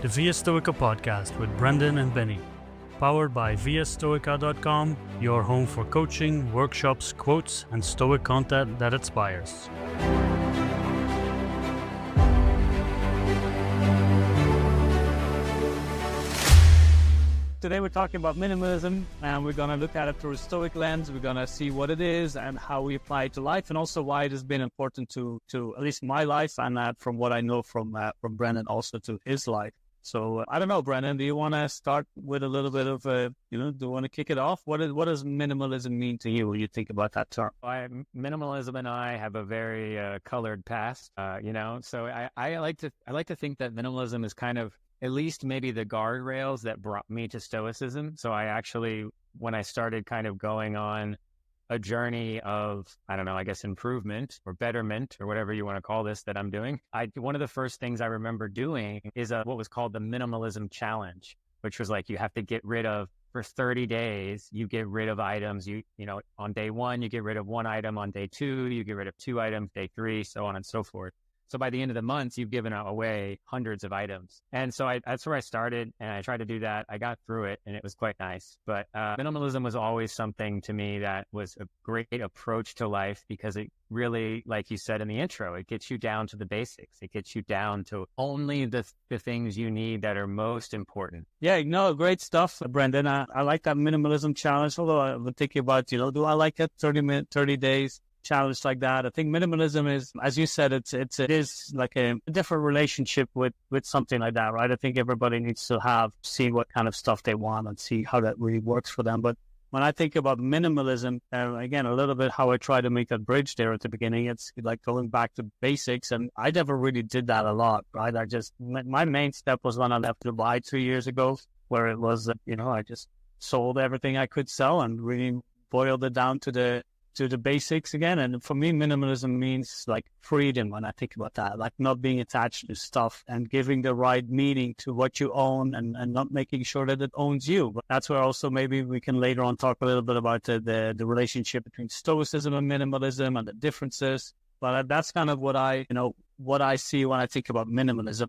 the Via Stoica podcast with Brendan and Benny. Powered by viastoica.com, your home for coaching, workshops, quotes, and Stoic content that inspires. Today we're talking about minimalism, and we're going to look at it through a Stoic lens. We're going to see what it is and how we apply it to life, and also why it has been important to at least my life, and from what I know from Brendan, also to his life. So I don't know, Brendan, do you want to start with a little bit of, do you want to kick it off? What does minimalism mean to you when you think about that term? Minimalism and I have a very colored past, so I like to think that minimalism is kind of at least maybe the guardrails that brought me to Stoicism. So I actually, when I started kind of going on a journey of, improvement or betterment or whatever you want to call this that I'm doing, one of the first things I remember doing is what was called the minimalism challenge, which was like you have to get rid of, for 30 days, you get rid of items. On day one, you get rid of one item. On day two, you get rid of two items. Day three, so on and so forth. So by the end of the month, you've given away hundreds of items. And so that's where I started, and I tried to do that. I got through it, and it was quite nice. But minimalism was always something to me that was a great approach to life, because it really, like you said in the intro, it gets you down to the basics. It gets you down to only the things you need that are most important. Yeah, great stuff, Brendan. I like that minimalism challenge, although I'm thinking about, do I like it? 30 days. Challenge like that. I think minimalism is, as you said, it is like a different relationship with something like that, right? I think everybody needs to see what kind of stuff they want and see how that really works for them. But when I think about minimalism, again, a little bit how I try to make that bridge there at the beginning, it's like going back to basics, and I never really did that a lot, right? My main step was when I left Dubai 2 years ago, where it was, I just sold everything I could sell and really boiled it down to the basics again. And for me, minimalism means like freedom when I think about that, like not being attached to stuff and giving the right meaning to what you own, and not making sure that it owns you. But that's where also maybe we can later on talk a little bit about the relationship between Stoicism and minimalism and the differences. But that's kind of what I see when I think about minimalism.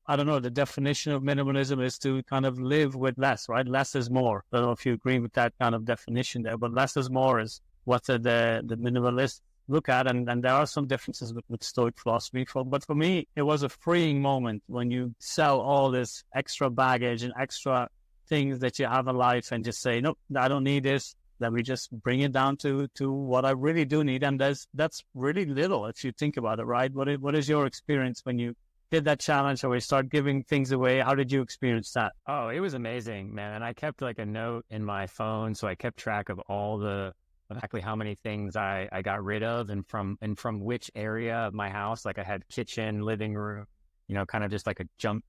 I don't know, the definition of minimalism is to kind of live with less, right? Less is more. I don't know if you agree with that kind of definition there, but less is more is what the minimalists look at. And there are some differences with Stoic philosophy. But for me, it was a freeing moment when you sell all this extra baggage and extra things that you have in life and just say, nope, I don't need this. Then we just bring it down to what I really do need. And that's really little if you think about it, right? What is your experience when you did that challenge, or we start giving things away? How did you experience that? Oh, it was amazing, man. And I kept like a note in my phone, so I kept track of exactly how many things I got rid of, and from which area of my house. Like I had kitchen, living room, kind of just like a jump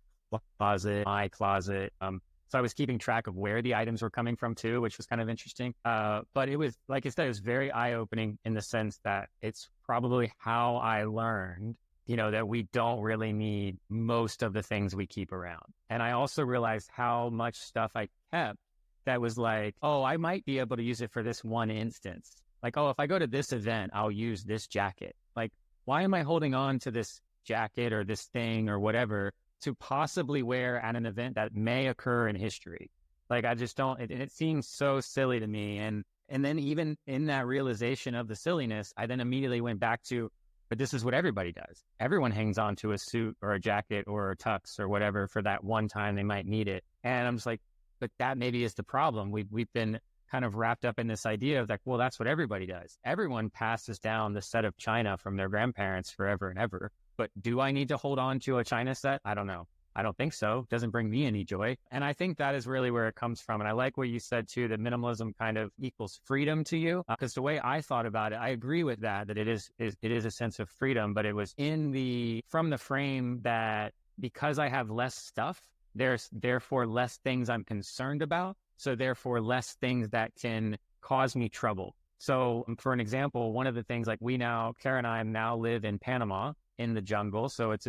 closet, my closet. So I was keeping track of where the items were coming from too, which was kind of interesting. But it was, like I said, it was very eye-opening in the sense that it's probably how I learned that we don't really need most of the things we keep around. And I also realized how much stuff I kept that was like, oh, I might be able to use it for this one instance. Like, oh, if I go to this event, I'll use this jacket. Like, why am I holding on to this jacket or this thing or whatever to possibly wear at an event that may occur in history? Like, I just don't, it seems so silly to me. And then even in that realization of the silliness, I then immediately went back to, but this is what everybody does. Everyone hangs on to a suit or a jacket or a tux or whatever for that one time they might need it. And I'm just like, but that maybe is the problem. We've been kind of wrapped up in this idea of like, well, that's what everybody does. Everyone passes down the set of china from their grandparents forever and ever. But do I need to hold on to a china set? I don't know. I don't think so. It doesn't bring me any joy. And I think that is really where it comes from. And I like what you said too, that minimalism kind of equals freedom to you. Because the way I thought about it, I agree with that it is a sense of freedom, but it was from the frame that because I have less stuff, there's therefore less things I'm concerned about. So therefore less things that can cause me trouble. So for an example, one of the things like Kara and I now live in Panama, in the jungle. So it's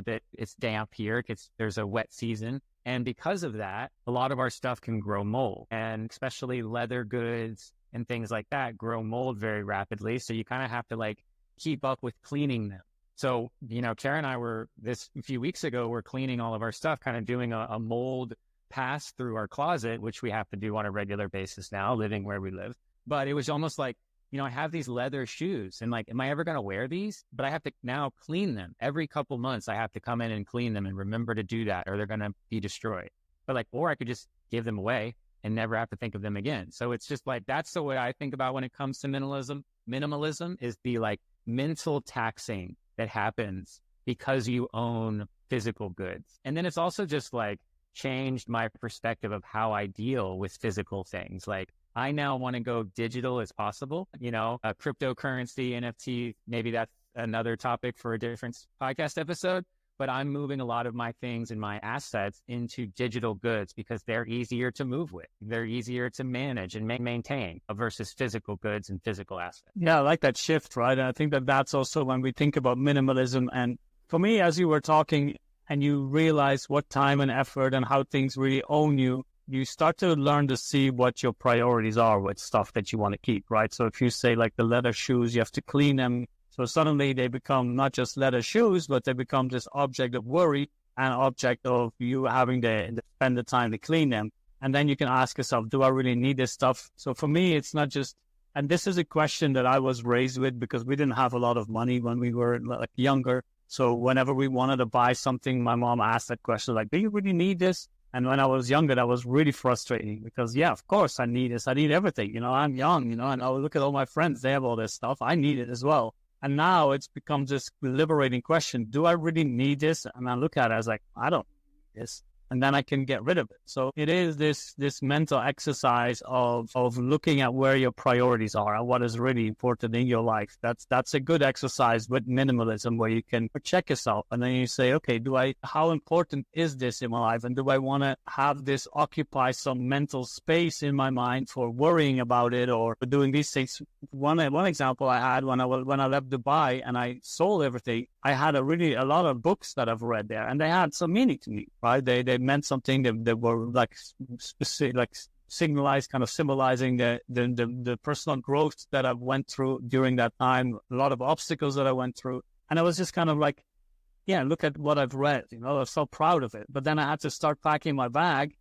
damp here. There's a wet season. And because of that, a lot of our stuff can grow mold, and especially leather goods and things like that grow mold very rapidly. So you kind of have to like keep up with cleaning them. So, Kara and I were a few weeks ago, we're cleaning all of our stuff, kind of doing a mold pass through our closet, which we have to do on a regular basis now, living where we live. But it was almost like, I have these leather shoes and like, am I ever going to wear these? But I have to now clean them every couple months. I have to come in and clean them and remember to do that or they're going to be destroyed. But like, or I could just give them away and never have to think of them again. So it's just like, that's the way I think about when it comes to minimalism. Minimalism is the like mental taxing that happens because you own physical goods. And then it's also just like changed my perspective of how I deal with physical things. Like I now want to go digital as possible, a cryptocurrency, NFT, maybe that's another topic for a different podcast episode, but I'm moving a lot of my things and my assets into digital goods because they're easier to move with. They're easier to manage and maintain versus physical goods and physical assets. Yeah, I like that shift, right? And I think that that's also when we think about minimalism. And for me, as you were talking and you realize what time and effort and how things really own you, you start to learn to see what your priorities are with stuff that you want to keep, right? So if you say like the leather shoes, you have to clean them. So suddenly they become not just leather shoes, but they become this object of worry and object of you having to spend the time to clean them. And then you can ask yourself, do I really need this stuff? So for me, it's not just, and this is a question that I was raised with because we didn't have a lot of money when we were like younger. So whenever we wanted to buy something, my mom asked that question, like, do you really need this? And when I was younger, that was really frustrating because, yeah, of course I need this. I need everything. I'm young, and I look at all my friends. They have all this stuff. I need it as well. And now it's become this liberating question. Do I really need this? And I look at it as like, I don't need this. And then I can get rid of it. So it is this mental exercise of looking at where your priorities are and what is really important in your life. That's a good exercise with minimalism where you can check yourself and then you say, okay, how important is this in my life? And do I want to have this occupy some mental space in my mind for worrying about it or doing these things? One example I had when I left Dubai and I sold everything, I had a lot of books that I've read there and they had some meaning to me, right? They meant something that were like specific, like symbolizing the personal growth that I went through during that time, a lot of obstacles that I went through. And I was just kind of like, yeah, look at what I've read, I was so proud of it. But then I had to start packing my bag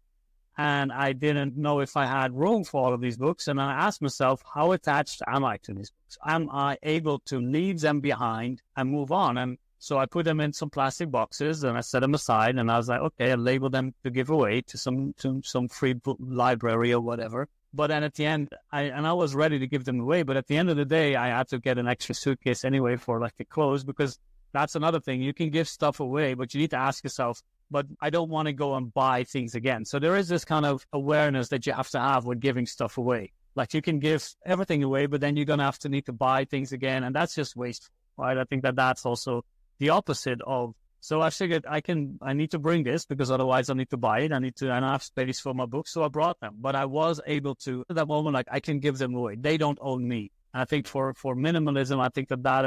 and I didn't know if I had room for all of these books. And I asked myself, how attached am I to these books? Am I able to leave them behind and move on? And so I put them in some plastic boxes and I set them aside and I was like, okay, I'll label them to give away to some free book library or whatever. But then at the end, I was ready to give them away. But at the end of the day, I had to get an extra suitcase anyway for like the clothes, because that's another thing. You can give stuff away, but you need to ask yourself, but I don't want to go and buy things again. So there is this kind of awareness that you have to have when giving stuff away. Like you can give everything away, but then you're going to need to buy things again. And that's just wasteful, right? I think that's also the opposite of, so I figured I need to bring this because otherwise I need to buy it. I don't have space for my books. So I brought them, but I was able to, at that moment, like I can give them away. They don't own me. And I think for minimalism, I think that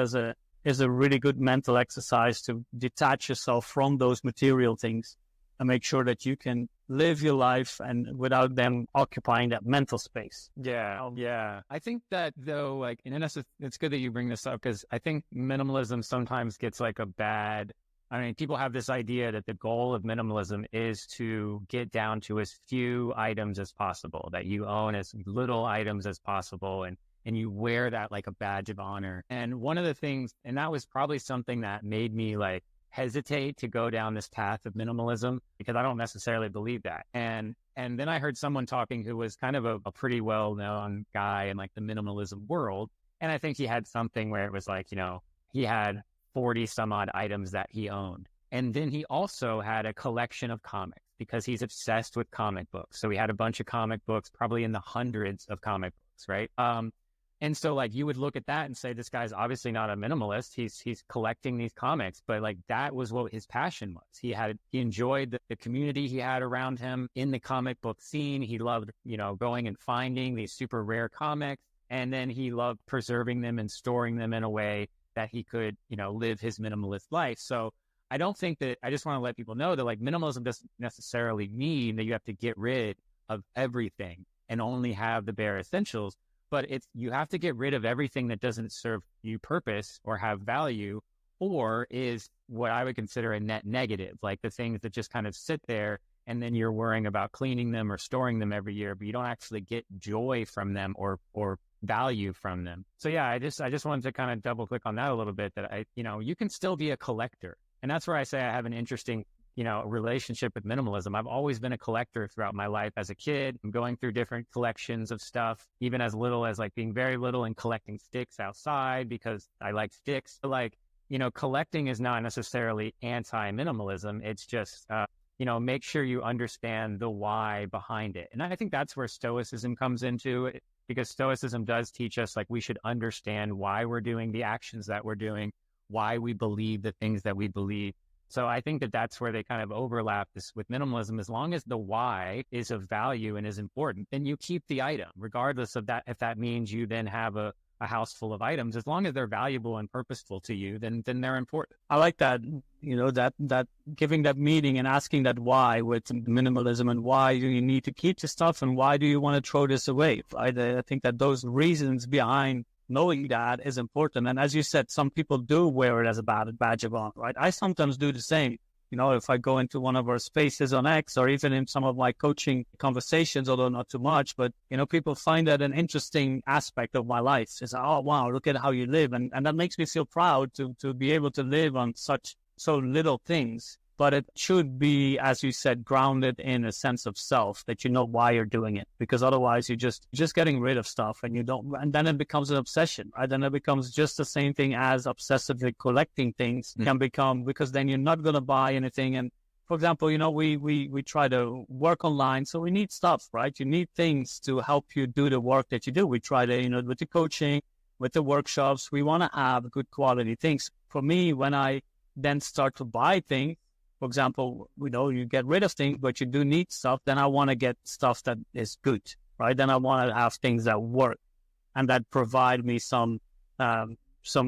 is a really good mental exercise to detach yourself from those material things and make sure that you can live your life and without them occupying that mental space. Yeah. I think that though, like, and it's good that you bring this up because I think minimalism sometimes gets like people have this idea that the goal of minimalism is to get down to as few items as possible, that you own as little items as possible. And you wear that like a badge of honor. And one of the things, and that was probably something that made me like hesitate to go down this path of minimalism because I don't necessarily believe that. And then I heard someone talking who was kind of a pretty well-known guy in like the minimalism world. And I think he had something where it was like, he had 40 some odd items that he owned. And then he also had a collection of comics because he's obsessed with comic books. So he had a bunch of comic books, probably in the hundreds of comic books, right? And so like you would look at that and say, this guy's obviously not a minimalist. He's collecting these comics, but like that was what his passion was. He enjoyed the community he had around him in the comic book scene. He loved, going and finding these super rare comics. And then he loved preserving them and storing them in a way that he could, live his minimalist life. So I don't think that, I just want to let people know that like minimalism doesn't necessarily mean that you have to get rid of everything and only have the bare essentials. But you have to get rid of everything that doesn't serve you purpose or have value, or is what I would consider a net negative, like the things that just kind of sit there and then you're worrying about cleaning them or storing them every year, but you don't actually get joy from them or value from them. So yeah, I just wanted to kind of double click on that a little bit, that you can still be a collector. And that's where I say I have an interesting, relationship with minimalism. I've always been a collector throughout my life. As a kid, I'm going through different collections of stuff, even as little as like being very little and collecting sticks outside because I like sticks. But like, collecting is not necessarily anti-minimalism. It's just, make sure you understand the why behind it. And I think that's where Stoicism comes into it, because Stoicism does teach us, like, we should understand why we're doing the actions that we're doing, why we believe the things that we believe. So I think that that's where they kind of overlap this with minimalism. As long as the why is of value and is important, then you keep the item, regardless of that. If that means you then have a house full of items, as long as they're valuable and purposeful to you, then they're important. I like that, that giving that meaning and asking that why with minimalism, and why do you need to keep the stuff and why do you want to throw this away? I think that those reasons behind knowing that is important. And as you said, some people do wear it as a badge of honor, right? I sometimes do the same. If I go into one of our spaces on X, or even in some of my coaching conversations, although not too much, but, people find that an interesting aspect of my life. It's, oh, wow, look at how you live. And that makes me feel proud to be able to live on so little things. But it should be, as you said, grounded in a sense of self, that you know why you're doing it. Because otherwise you're just getting rid of stuff, and and then it becomes an obsession, right? Then it becomes just the same thing as obsessively collecting things can become, because then you're not going to buy anything. And for example, we try to work online, so we need stuff, right? You need things to help you do the work that you do. We try to, with the coaching, with the workshops, we want to have good quality things. For me, when I then start to buy things, for example, you get rid of things, but you do need stuff, then I want to get stuff that is good, right? Then I want to have things that work and that provide me some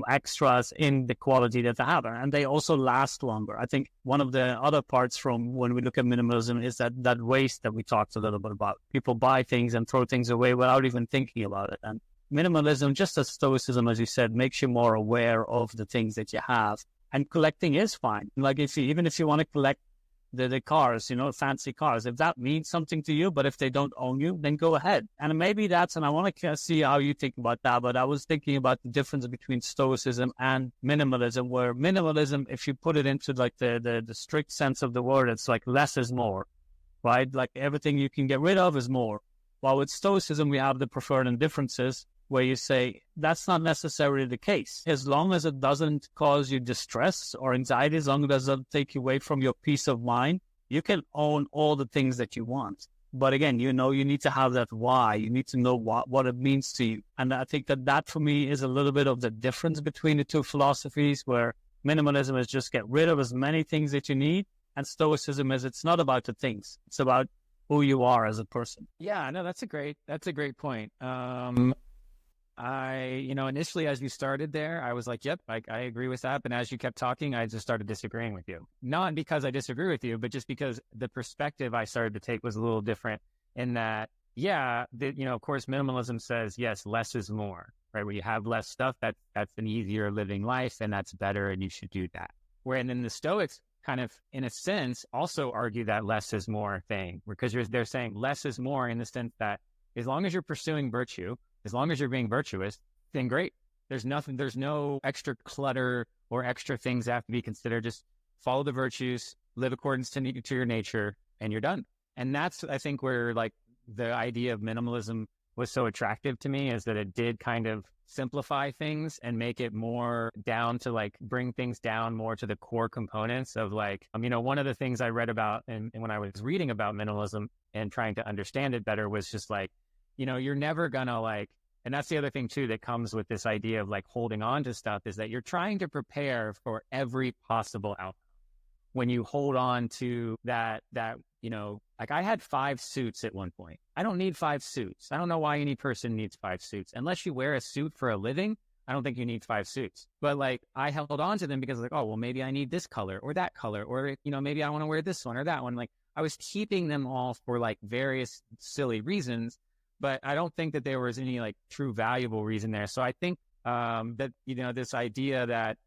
extras in the quality that I have. And they also last longer. I think one of the other parts from when we look at minimalism is that waste that we talked a little bit about. People buy things and throw things away without even thinking about it. And minimalism, just as Stoicism, as you said, makes you more aware of the things that you have. And collecting is fine. Like even if you want to collect the cars, fancy cars, if that means something to you, but if they don't own you, then go ahead. And maybe and I want to see how you think about that. But I was thinking about the difference between Stoicism and minimalism, where minimalism, if you put it into like the strict sense of the word, it's like less is more, right? Like everything you can get rid of is more. While with Stoicism, we have the preferred indifferences, where you say that's not necessarily the case. As long as it doesn't cause you distress or anxiety, as long as it doesn't take you away from your peace of mind, you can own all the things that you want. But again, you need to have that why. You need to know what it means to you. And I think that for me is a little bit of the difference between the two philosophies, where minimalism is just get rid of as many things that you need, and Stoicism is it's not about the things. It's about who you are as a person. Yeah, no, that's a great point. Initially, as you started there, I was like, yep, I agree with that. But as you kept talking, I just started disagreeing with you. Not because I disagree with you, but just because the perspective I started to take was a little different in that, of course, minimalism says, yes, less is more, right? Where you have less stuff, that's an easier living life, and that's better, and you should do that. Where then the Stoics kind of, in a sense, also argue that less is more thing, because they're saying less is more in the sense that as long as you're pursuing virtue, as long as you're being virtuous, then great. There's no extra clutter or extra things that have to be considered. Just follow the virtues, live according to your nature, and you're done. And that's, I think, where like the idea of minimalism was so attractive to me, is that it did kind of simplify things and make it more down to like bring things down more to the core components of like, one of the things I read about and when I was reading about minimalism and trying to understand it better was just like, you're never gonna like, and that's the other thing too that comes with this idea of like holding on to stuff, is that you're trying to prepare for every possible outcome. When you hold on to that, like I had 5 suits at one point. I don't need 5 suits. I don't know why any person needs 5 suits. Unless you wear a suit for a living, I don't think you need 5 suits. But like I held on to them because like, oh, well, maybe I need this color or that color, or, maybe I want to wear this one or that one. Like I was keeping them all for like various silly reasons. But I don't think that there was any like true valuable reason there. So I think that, this idea that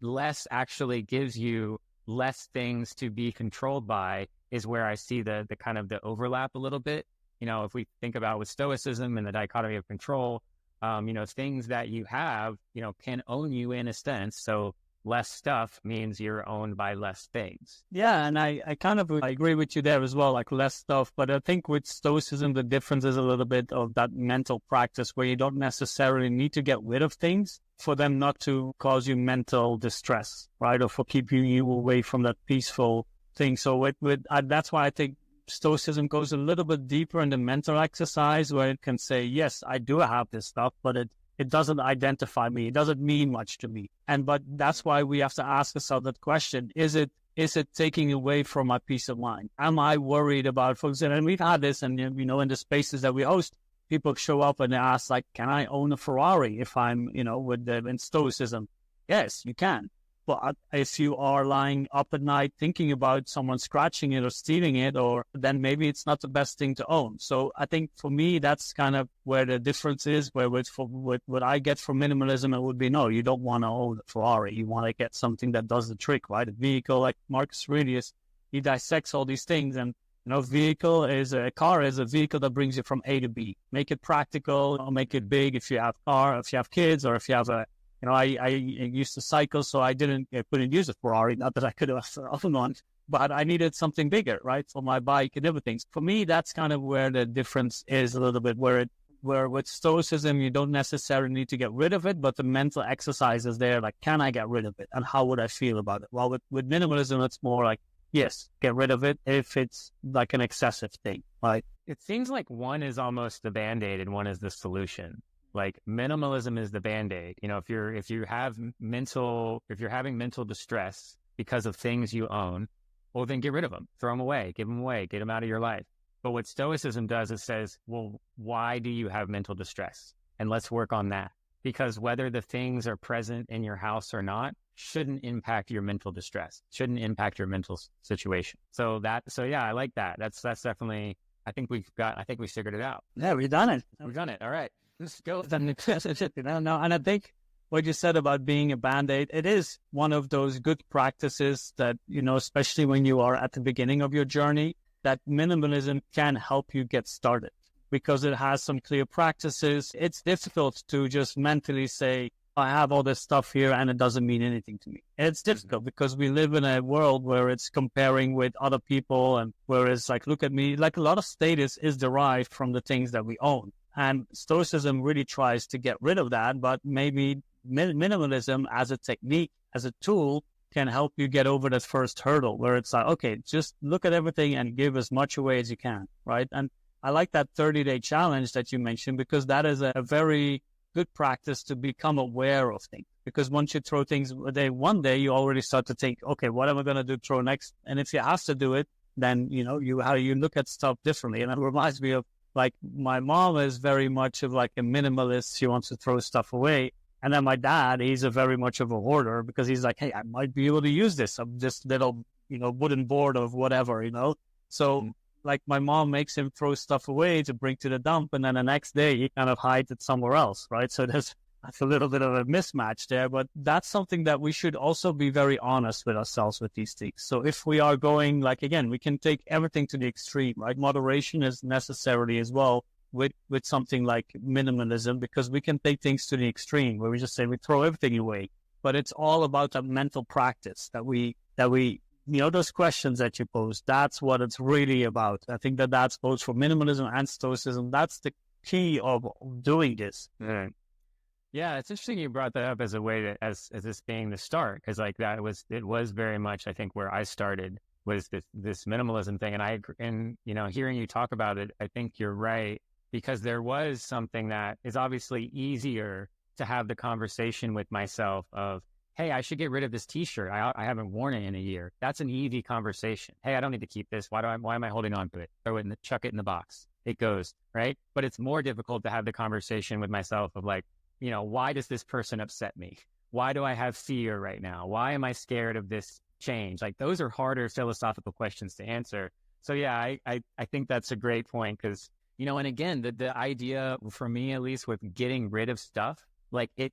less actually gives you less things to be controlled by is where I see the kind of the overlap a little bit. If we think about with Stoicism and the dichotomy of control, things that you have, can own you in a sense. So less stuff means you're owned by less things. Yeah, and I agree with you there as well, like less stuff. But I think with Stoicism, the difference is a little bit of that mental practice where you don't necessarily need to get rid of things for them not to cause you mental distress, right? Or for keeping you away from that peaceful thing. So that's why I think Stoicism goes a little bit deeper in the mental exercise where it can say, yes, I do have this stuff, but it doesn't identify me. It doesn't mean much to me. But that's why we have to ask ourselves that question. Is it taking away from my peace of mind? Am I worried about, for example, and we've had this, and in the spaces that we host, people show up and they ask, like, can I own a Ferrari if I'm, with them in Stoicism? Yes, you can. But if you are lying up at night thinking about someone scratching it or stealing it, then maybe it's not the best thing to own. So I think for me, that's kind of where the difference is, where with what I get from minimalism, it would be, no, you don't want to own a Ferrari. You want to get something that does the trick, right? A vehicle, like Marcus Aurelius, he dissects all these things. And, a car is a vehicle that brings you from A to B. Make it practical, or make it big if you have if you have kids, or if you have I used to cycle, so I couldn't use a Ferrari. Not that I could have often one, but I needed something bigger, right, for my bike and everything. For me, that's kind of where the difference is a little bit. Where with Stoicism, you don't necessarily need to get rid of it, but the mental exercise is there. Like, can I get rid of it, and how would I feel about it? Well, with minimalism, it's more like, yes, get rid of it if it's like an excessive thing, right? It seems like one is almost the Band-Aid and one is the solution. Like minimalism is the Band-Aid. If you're having mental distress because of things you own, well, then get rid of them, throw them away, give them away, get them out of your life. But what Stoicism does is says, well, why do you have mental distress? And let's work on that, because whether the things are present in your house or not shouldn't impact your mental distress, shouldn't impact your mental situation. So yeah, I like that. That's definitely, I think we figured it out. Yeah, we've done it. We've done it. All right. Let's go. And I think what you said about being a Band-Aid, it is one of those good practices that, especially when you are at the beginning of your journey, that minimalism can help you get started because it has some clear practices. It's difficult to just mentally say, I have all this stuff here and it doesn't mean anything to me. And it's difficult because we live in a world where it's comparing with other people, and where it's like, look at me, like a lot of status is derived from the things that we own. And Stoicism really tries to get rid of that, but maybe minimalism as a technique, as a tool, can help you get over that first hurdle where it's like, okay, just look at everything and give as much away as you can, right? And I like that 30-day challenge that you mentioned, because that is a very good practice to become aware of things. Because once you throw things away one day, you already start to think, okay, what am I going to throw next? And if you have to do it, then, how you look at stuff differently. And it reminds me of, like, my mom is very much of like a minimalist. She wants to throw stuff away. And then my dad, he's a very much of a hoarder, because he's like, hey, I might be able to use this. I'm just little, wooden board of whatever, So like my mom makes him throw stuff away to bring to the dump. And then the next day he kind of hides it somewhere else, right? So that's a little bit of a mismatch there. But that's something that we should also be very honest with ourselves with these things. So if we are going, like, again, we can take everything to the extreme, right? Moderation is necessary as well with something like minimalism, because we can take things to the extreme where we just say we throw everything away. But it's all about that mental practice that we those questions that you pose, that's what it's really about. I think that's both for minimalism and Stoicism. That's the key of doing this. Yeah, it's interesting you brought that up as a way to, as this being the start, because like it was very much, I think, where I started was this minimalism thing. And hearing you talk about it, I think you're right, because there was something that is obviously easier to have the conversation with myself of, hey, I should get rid of this t-shirt. I haven't worn it in a year. That's an easy conversation. Hey, I don't need to keep this. Why am I holding on to it? Throw it chuck it in the box. It goes, right? But it's more difficult to have the conversation with myself of like, why does this person upset me? Why do I have fear right now? Why am I scared of this change? Like, those are harder philosophical questions to answer. So yeah, I think that's a great point, because, and again, the idea for me, at least, with getting rid of stuff, like it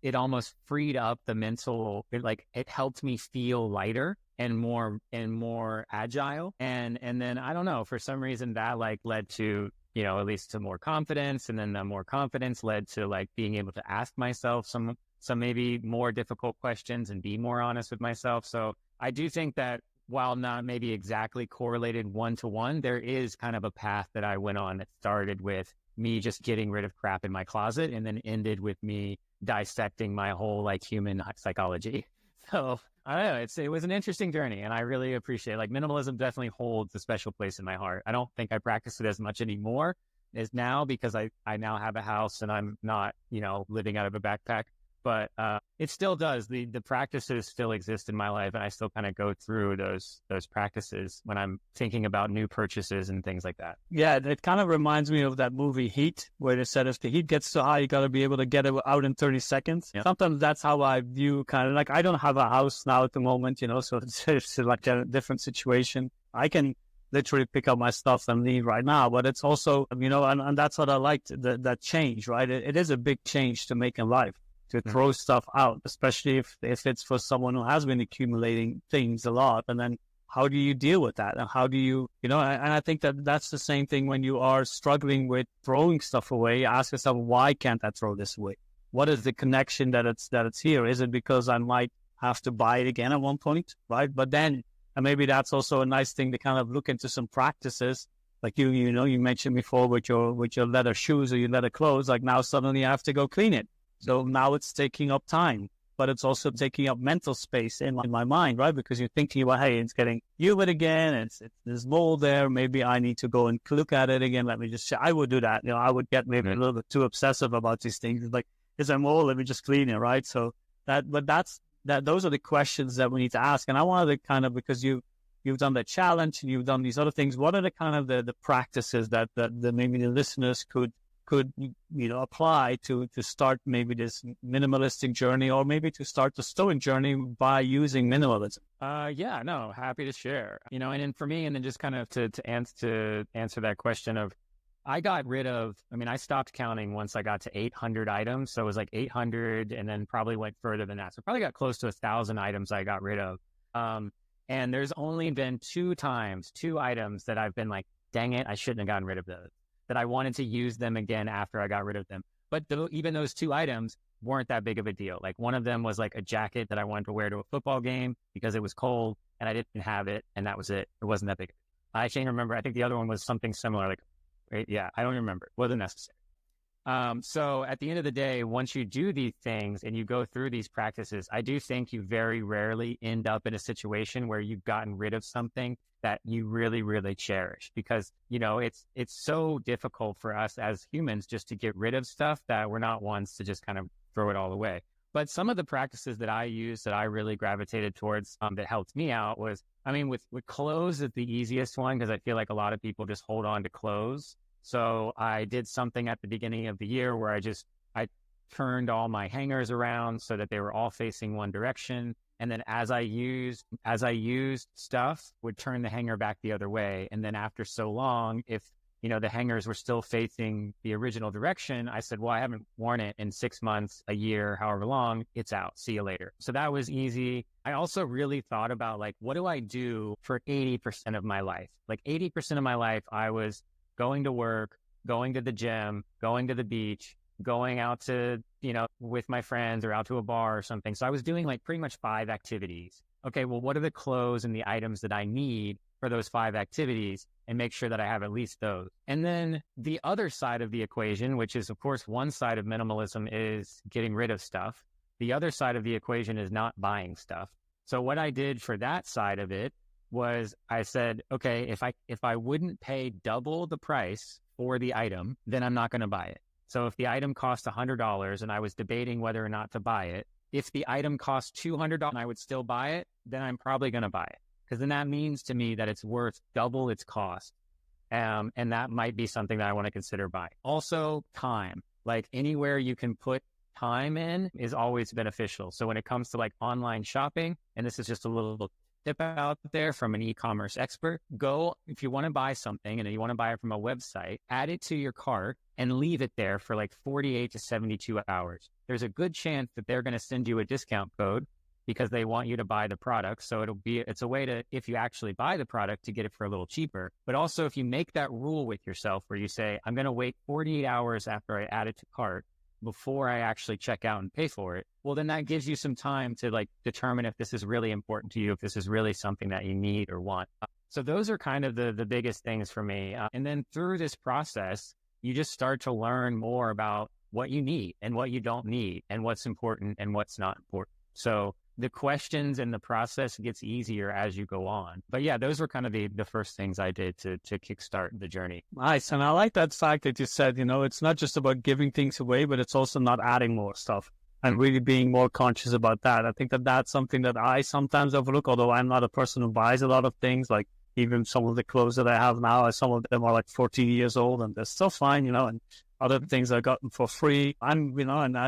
it almost freed up the mental, it helped me feel lighter and more agile. And then I don't know, for some reason that like led to, at least to more confidence. And then the more confidence led to like being able to ask myself some maybe more difficult questions and be more honest with myself. So I do think that while not maybe exactly correlated one-to-one, there is kind of a path that I went on that started with me just getting rid of crap in my closet and then ended with me dissecting my whole like human psychology. So I don't know, it was an interesting journey, and I really appreciate it. Like minimalism definitely holds a special place in my heart. I don't think I practice it as much anymore as now because I now have a house and I'm not, living out of a backpack. But it still does. The practices still exist in my life, and I still kind of go through those practices when I'm thinking about new purchases and things like that. Yeah, it kind of reminds me of that movie Heat, where they said if the heat gets too high, you got to be able to get it out in 30 seconds. Yeah. Sometimes that's how I view kind of like, I don't have a house now at the moment, so it's like a different situation. I can literally pick up my stuff and leave right now, but it's also, and that's what I liked, that change, right? It is a big change to make in life, to throw stuff out, especially if it's for someone who has been accumulating things a lot. And then how do you deal with that? And how do you, and I think that's the same thing when you are struggling with throwing stuff away. Ask yourself, why can't I throw this away? What is the connection that it's here? Is it because I might have to buy it again at one point, right? But then, and maybe that's also a nice thing to kind of look into some practices. Like you mentioned before with your leather shoes or your leather clothes, like now suddenly I have to go clean it. So now it's taking up time, but it's also taking up mental space in my mind, right? Because you're thinking about, hey, it's getting humid again. There's mold there. Maybe I need to go and look at it again. Let me just I would do that. I would get maybe a little bit too obsessive about these things. It's like, is there mold? Let me just clean it, right? So those are the questions that we need to ask. And I wanted to kind of, because you've done the challenge and you've done these other things, what are the kind of the practices that maybe the listeners could apply to start maybe this minimalistic journey, or maybe to start the Stoic journey by using minimalism? Yeah, no, happy to share. And then for me, and then just kind of to answer that question of, I got rid of, I stopped counting once I got to 800 items. So it was like 800, and then probably went further than that. So probably got close to 1,000 items I got rid of. And there's only been two items that I've been like, dang it, I shouldn't have gotten rid of those, that I wanted to use them again after I got rid of them. But even those two items weren't that big of a deal. Like one of them was like a jacket that I wanted to wear to a football game because it was cold and I didn't have it, and that was it. It wasn't that big. I can't remember. I think the other one was something similar. Like, yeah, I don't remember. It wasn't necessary. So at the end of the day, once you do these things and you go through these practices, I do think you very rarely end up in a situation where you've gotten rid of something that you really, really cherish, because, it's so difficult for us as humans just to get rid of stuff that we're not ones to just kind of throw it all away. But some of the practices that I use that I really gravitated towards that helped me out was, with clothes is the easiest one, because I feel like a lot of people just hold on to clothes. So I did something at the beginning of the year where I turned all my hangers around so that they were all facing one direction. And then as I used stuff, would turn the hanger back the other way. And then after so long, if, the hangers were still facing the original direction, I said, well, I haven't worn it in 6 months, a year, however long, it's out. See you later. So that was easy. I also really thought about, like, what do I do for 80% of my life? Like 80% of my life, I was going to work, going to the gym, going to the beach, going out to, with my friends, or out to a bar or something. So I was doing like pretty much 5 activities. Okay, well, what are the clothes and the items that I need for those 5 activities, and make sure that I have at least those. And then the other side of the equation, which is, of course, one side of minimalism is getting rid of stuff. The other side of the equation is not buying stuff. So what I did for that side of it was I said, okay, if I wouldn't pay double the price for the item, then I'm not going to buy it. So if the item cost $100 and I was debating whether or not to buy it, if the item cost $200 and I would still buy it, then I'm probably going to buy it, because then that means to me that it's worth double its cost. And that might be something that I want to consider buying. Also, time. Like anywhere you can put time in is always beneficial. So when it comes to like online shopping, and this is just a little tip out there from an e-commerce expert. Go, if you want to buy something and you want to buy it from a website, add it to your cart and leave it there for like 48 to 72 hours. There's a good chance that they're going to send you a discount code because they want you to buy the product. So it's a way to, if you actually buy the product, to get it for a little cheaper. But also if you make that rule with yourself where you say, I'm going to wait 48 hours after I add it to cart before I actually check out and pay for it, well, then that gives you some time to like determine if this is really important to you, if this is really something that you need or want. So those are kind of the biggest things for me. And then through this process, you just start to learn more about what you need and what you don't need and what's important and what's not important. So the questions and the process gets easier as you go on. But yeah, those were kind of the first things I did to kickstart the journey. Nice. And I like that fact that you said, it's not just about giving things away, but it's also not adding more stuff and really being more conscious about that. I think that that's something that I sometimes overlook, although I'm not a person who buys a lot of things. Like even some of the clothes that I have now, some of them are like 14 years old and they're still fine, and other things I got for free. And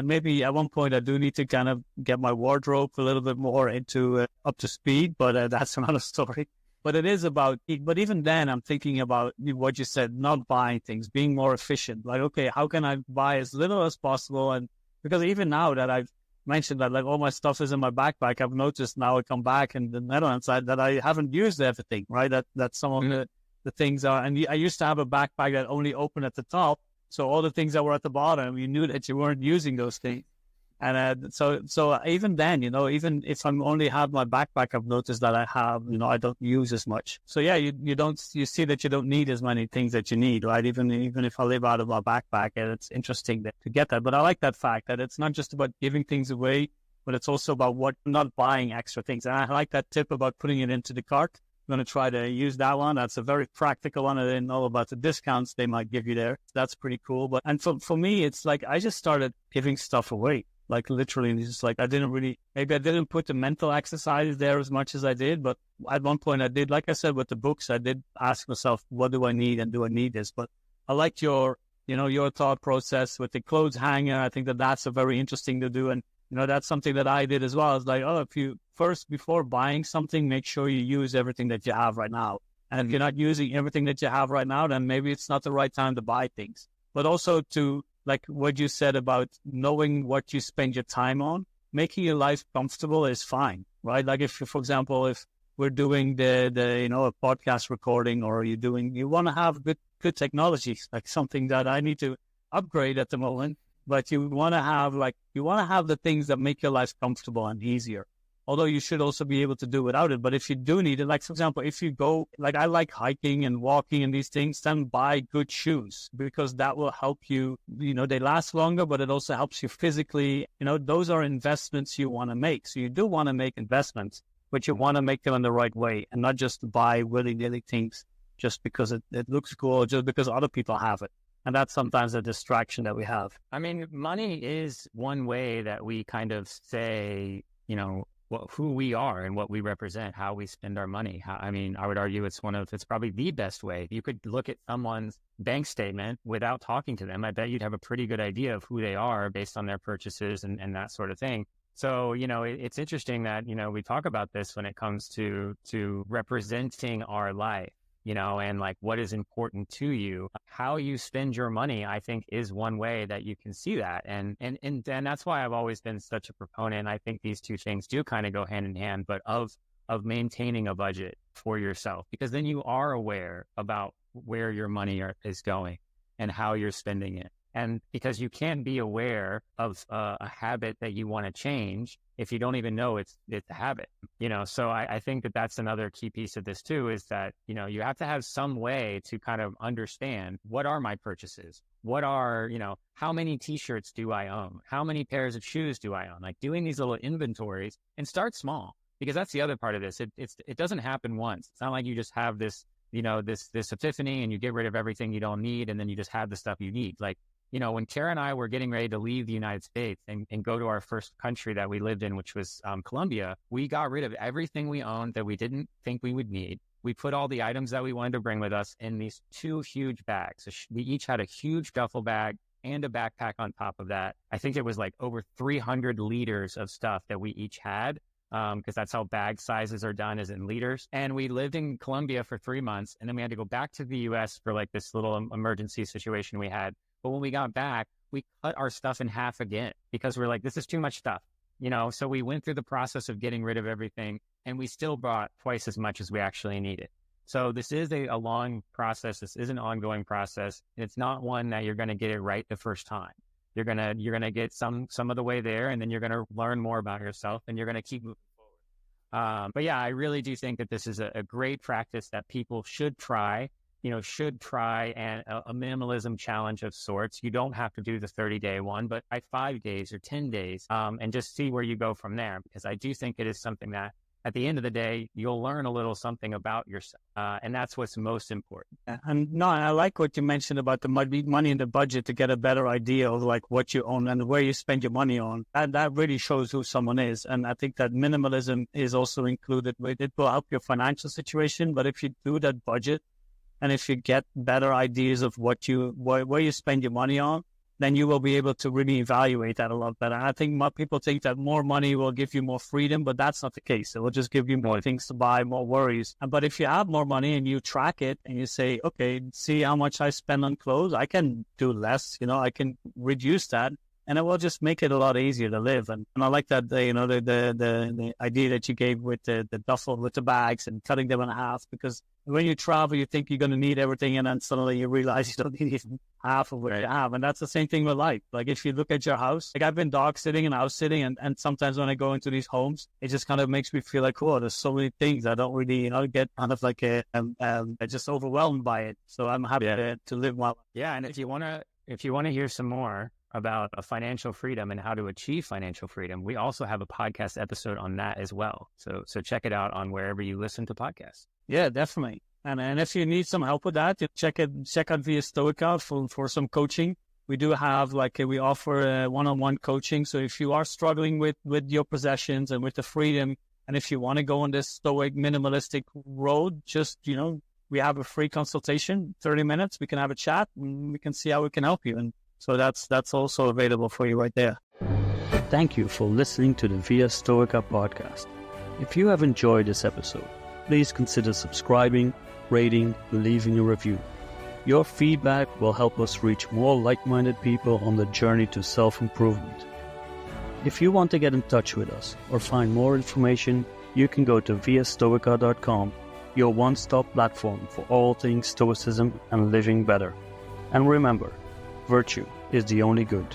maybe at one point I do need to kind of get my wardrobe a little bit more into up to speed, but that's another story. But it is about, but even then I'm thinking about what you said, not buying things, being more efficient. Like, okay, how can I buy as little as possible? And because even now that I've mentioned that like all my stuff is in my backpack, I've noticed now I come back in the Netherlands that I haven't used everything, right? That some of the things are, and I used to have a backpack that only opened at the top. So all the things that were at the bottom, you knew that you weren't using those things. And so even then, even if I'm only have my backpack, I've noticed that I have, I don't use as much. So yeah, you see that you don't need as many things that you need, right? Even if I live out of my backpack, and it's interesting to get that. But I like that fact that it's not just about giving things away, but it's also about not buying extra things. And I like that tip about putting it into the cart. I'm going to try to use that one. That's a very practical one. I didn't know about the discounts they might give you there. That's pretty cool. And for me, it's like I just started giving stuff away. Like literally, it's just like maybe I didn't put the mental exercises there as much as I did. But at one point I did, like I said, with the books, I did ask myself, what do I need and do I need this? But I liked your thought process with the clothes hanger. I think that's a very interesting to do. And that's something that I did as well. It's like, if you before buying something, make sure you use everything that you have right now. And if you're not using everything that you have right now, then maybe it's not the right time to buy things. But also to, like what you said about knowing what you spend your time on, making your life comfortable is fine, right? Like for example, if we're doing a podcast recording, or you want to have good technology, like something that I need to upgrade at the moment. But you want to have the things that make your life comfortable and easier. Although you should also be able to do without it. But if you do need it, like for example, if you go, like I like hiking and walking and these things, then buy good shoes, because that will help you, they last longer, but it also helps you physically. Those are investments you want to make. So you do want to make investments, but you want to make them in the right way and not just buy willy-nilly things just because it looks cool or just because other people have it. And that's sometimes a distraction that we have. I mean, money is one way that we kind of say, who we are and what we represent, how we spend our money. I would argue it's probably the best way. You could look at someone's bank statement without talking to them. I bet you'd have a pretty good idea of who they are based on their purchases and that sort of thing. So, it's interesting that, we talk about this when it comes to representing our life. And like what is important to you, how you spend your money, I think is one way that you can see that. And that's why I've always been such a proponent. I think these two things do kind of go hand in hand, but of maintaining a budget for yourself, because then you are aware about where your money is going and how you're spending it. And because you can't be aware of a habit that you want to change if you don't even know it's a habit, So I think that that's another key piece of this too, is that, you have to have some way to kind of understand, what are my purchases? What are, how many t-shirts do I own? How many pairs of shoes do I own? Like doing these little inventories, and start small, because that's the other part of this. It doesn't happen once. It's not like you just have this, this epiphany and you get rid of everything you don't need, and then you just have the stuff you need. Like, when Kara and I were getting ready to leave the United States and go to our first country that we lived in, which was Colombia, we got rid of everything we owned that we didn't think we would need. We put all the items that we wanted to bring with us in these 2 huge bags. So we each had a huge duffel bag and a backpack on top of that. I think it was like over 300 liters of stuff that we each had. because that's how bag sizes are done, is in liters. And we lived in Colombia for 3 months, and then we had to go back to the US for like this little emergency situation we had. But when we got back, we cut our stuff in half again because we're like, this is too much stuff, So we went through the process of getting rid of everything, and we still brought twice as much as we actually needed. So this is a long process. This is an ongoing process. It's not one that you're going to get it right the first time. You're gonna get some of the way there, and then you're gonna learn more about yourself, and you're gonna keep moving forward. But yeah, I really do think that this is a great practice that people should try. And a minimalism challenge of sorts. You don't have to do the 30-day one, but try 5 days or 10 days, and just see where you go from there. Because I do think it is something that, at the end of the day, you'll learn a little something about yourself. And that's what's most important. And no, I like what you mentioned about the money in the budget to get a better idea of like what you own and where you spend your money on. And that really shows who someone is. And I think that minimalism is also included with it. Will help your financial situation. But if you do that budget, and if you get better ideas of where you spend your money on, then you will be able to really evaluate that a lot better. And I think people think that more money will give you more freedom, but that's not the case. It will just give you more things to buy, more worries. But if you have more money and you track it and you say, okay, see how much I spend on clothes, I can do less, I can reduce that. And it will just make it a lot easier to live. And I like that, the idea that you gave with the duffel, with the bags and cutting them in half, because when you travel, you think you're going to need everything, and then suddenly you realize you don't need even half of what you have. And that's the same thing with life. Like if you look at your house, like I've been dog sitting and house sitting, and sometimes when I go into these homes, it just kind of makes me feel like, oh, there's so many things I don't really, get kind of like just overwhelmed by it. So I'm happy to live my life. Yeah, and if you want to hear some more about financial freedom and how to achieve financial freedom, we also have a podcast episode on that as well. So check it out on wherever you listen to podcasts. Yeah, definitely. And if you need some help with that, check out via Stoica for some coaching. We do have we offer one-on-one coaching. So if you are struggling with your possessions and with the freedom, and if you want to go on this Stoic minimalistic road, just, we have a free consultation, 30 minutes. We can have a chat and we can see how we can help you. And so that's also available for you right there. Thank you for listening to the Via Stoica podcast. If you have enjoyed this episode, please consider subscribing, rating, and leaving a review. Your feedback will help us reach more like-minded people on the journey to self-improvement. If you want to get in touch with us or find more information, you can go to viastoica.com, your one-stop platform for all things Stoicism and living better. And remember, virtue is the only good.